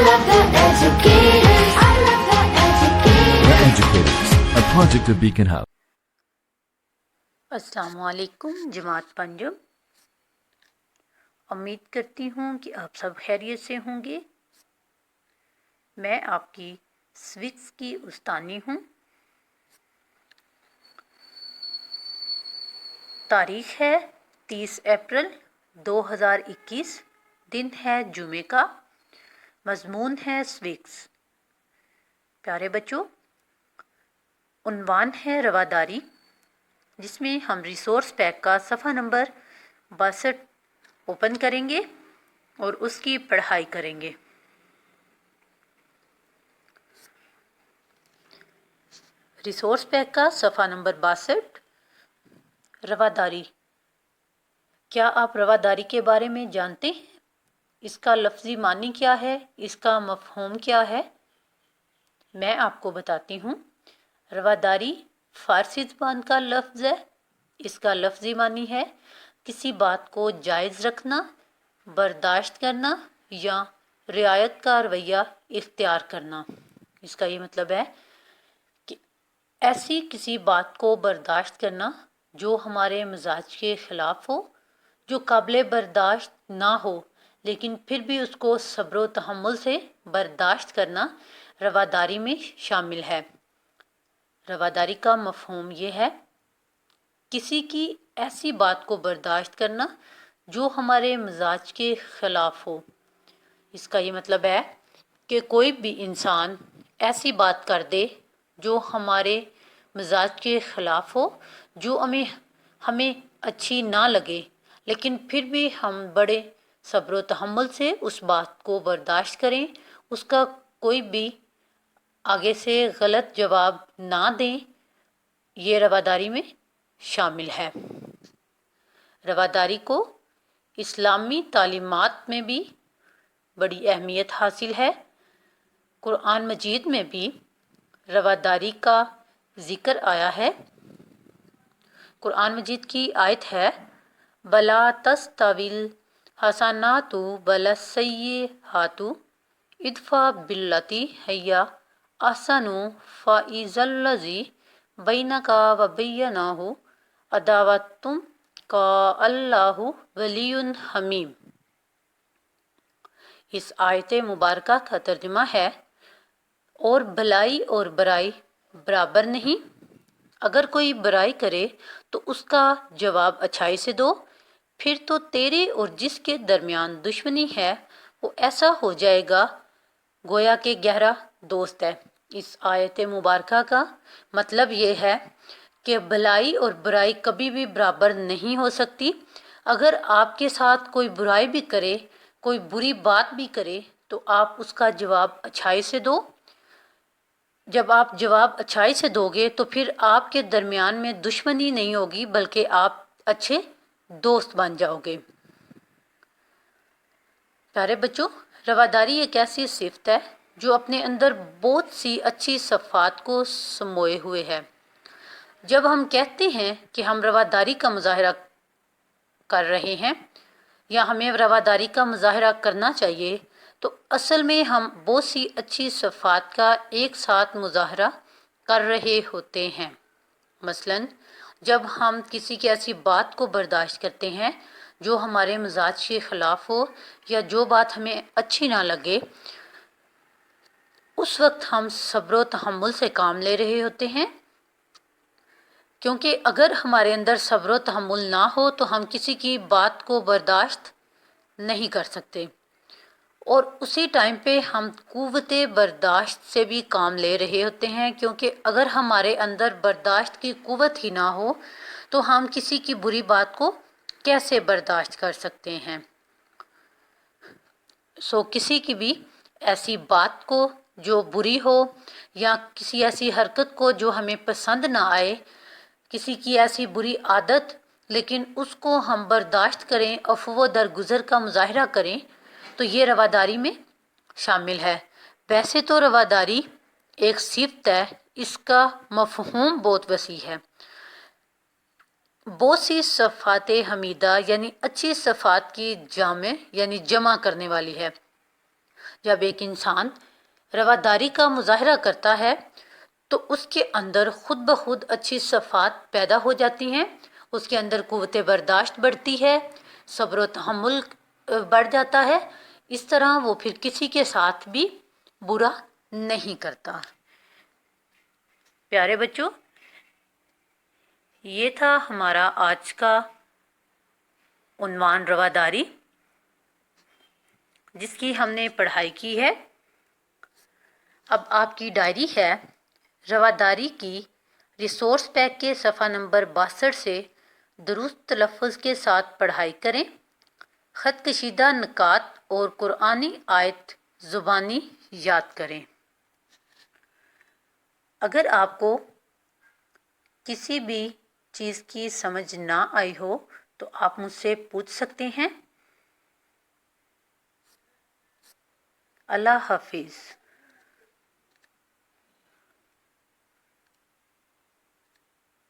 love the educators. I love the educators. The Educators, a project of Beacon Hub. السلام علیکم جماعت پنجم، امید کرتی ہوں کہ آپ سب خیریت سے ہوں گے۔ میں آپ کی سوکس کی استانی ہوں۔ تاریخ ہے 30 اپریل 2021، دن ہے جمعے کا، مضمون ہے سوکس۔ پیارے بچوں، عنوان ہے رواداری، جس میں ہم ریسورس پیک کا صفحہ نمبر 62 اوپن کریں گے اور اس کی پڑھائی کریں گے۔ ریسورس پیک کا صفحہ نمبر 62، رواداری۔ کیا آپ رواداری کے بارے میں جانتے ہیں؟ اس کا لفظی معنی کیا ہے؟ اس کا مفہوم کیا ہے؟ میں آپ کو بتاتی ہوں۔ رواداری فارسی زبان کا لفظ ہے۔ اس کا لفظی معنی ہے کسی بات کو جائز رکھنا، برداشت کرنا یا رعایت کا رویہ اختیار کرنا۔ اس کا یہ مطلب ہے کہ ایسی کسی بات کو برداشت کرنا جو ہمارے مزاج کے خلاف ہو، جو قابل برداشت نہ ہو، لیکن پھر بھی اس کو صبر و تحمل سے برداشت کرنا رواداری میں شامل ہے۔ رواداری کا مفہوم یہ ہے کسی کی ایسی بات کو برداشت کرنا جو ہمارے مزاج کے خلاف ہو۔ اس کا یہ مطلب ہے کہ کوئی بھی انسان ایسی بات کر دے جو ہمارے مزاج کے خلاف ہو، جو ہمیں اچھی نہ لگے، لیکن پھر بھی ہم بڑے صبر و تحمل سے اس بات کو برداشت کریں، اس کا کوئی بھی آگے سے غلط جواب نہ دیں، یہ رواداری میں شامل ہے۔ رواداری کو اسلامی تعلیمات میں بھی بڑی اہمیت حاصل ہے۔ قرآن مجید میں بھی رواداری کا ذکر آیا ہے۔ قرآن مجید کی آیت ہے بَلَا تَسْتَوِی الْحَسَنَاتُ وَلَا السَّیِّئَاتُ اِدْفَعْ بِالَّتِی ہِیَ أَحْسَنُ فَإِذَا الَّذِی بَیْنَکَ وَبَیْنَہُ عَدَاوَةٌ کَأَنَّہُ وَلِیٌّ حَمِیمٌ۔ اس آیت مبارکہ کا ترجمہ ہے اور بھلائی اور برائی برابر نہیں۔ اگر کوئی برائی کرے تو اس کا جواب اچھائی سے دو، پھر تو تیرے اور جس کے درمیان دشمنی ہے وہ ایسا ہو جائے گا گویا کہ گہرا دوست ہے۔ اس آیت مبارکہ کا مطلب یہ ہے کہ بھلائی اور برائی کبھی بھی برابر نہیں ہو سکتی۔ اگر آپ کے ساتھ کوئی برائی بھی کرے، کوئی بری بات بھی کرے، تو آپ اس کا جواب اچھائی سے دو۔ جب آپ جواب اچھائی سے دو گے تو پھر آپ کے درمیان میں دشمنی نہیں ہوگی، بلکہ آپ اچھے دوست بن جاؤ گے۔ پیارے بچوں، رواداری ایک ایسی صفت ہے جو اپنے اندر بہت سی اچھی صفات کو سموئے ہوئے ہے۔ جب ہم کہتے ہیں کہ ہم رواداری کا مظاہرہ کر رہے ہیں یا ہمیں رواداری کا مظاہرہ کرنا چاہیے، تو اصل میں ہم بہت سی اچھی صفات کا ایک ساتھ مظاہرہ کر رہے ہوتے ہیں۔ مثلاً جب ہم کسی کی ایسی بات کو برداشت کرتے ہیں جو ہمارے مزاج کے خلاف ہو یا جو بات ہمیں اچھی نہ لگے، اس وقت ہم صبر و تحمل سے کام لے رہے ہوتے ہیں، کیونکہ اگر ہمارے اندر صبر و تحمل نہ ہو تو ہم کسی کی بات کو برداشت نہیں کر سکتے، اور اسی ٹائم پہ ہم قوت برداشت سے بھی کام لے رہے ہوتے ہیں، کیونکہ اگر ہمارے اندر برداشت کی قوت ہی نہ ہو تو ہم کسی کی بری بات کو کیسے برداشت کر سکتے ہیں۔ کسی کی بھی ایسی بات کو جو بری ہو یا کسی ایسی حرکت کو جو ہمیں پسند نہ آئے، کسی کی ایسی بری عادت، لیکن اس کو ہم برداشت کریں، عفو درگزر کا مظاہرہ کریں، تو یہ رواداری میں شامل ہے۔ ویسے تو رواداری ایک صفت ہے، اس کا مفہوم بہت وسیع ہے، بہت سی صفات حمیدہ یعنی اچھی صفات کی جامع یعنی جمع کرنے والی ہے۔ جب ایک انسان رواداری کا مظاہرہ کرتا ہے تو اس کے اندر خود بخود اچھی صفات پیدا ہو جاتی ہیں، اس کے اندر قوت برداشت بڑھتی ہے، صبر و تحمل بڑھ جاتا ہے، اس طرح وہ پھر کسی کے ساتھ بھی برا نہیں کرتا۔ پیارے بچوں، یہ تھا ہمارا آج کا عنوان رواداری، جس کی ہم نے پڑھائی کی ہے۔ اب آپ کی ڈائری ہے، رواداری کی ریسورس پیک کے صفحہ نمبر 62 سے درست تلفظ کے ساتھ پڑھائی کریں، خط کشیدہ نکات اور قرآنی آیت زبانی یاد کریں۔ اگر آپ کو کسی بھی چیز کی سمجھ نہ آئی ہو تو آپ مجھ سے پوچھ سکتے ہیں۔ اللہ حافظ۔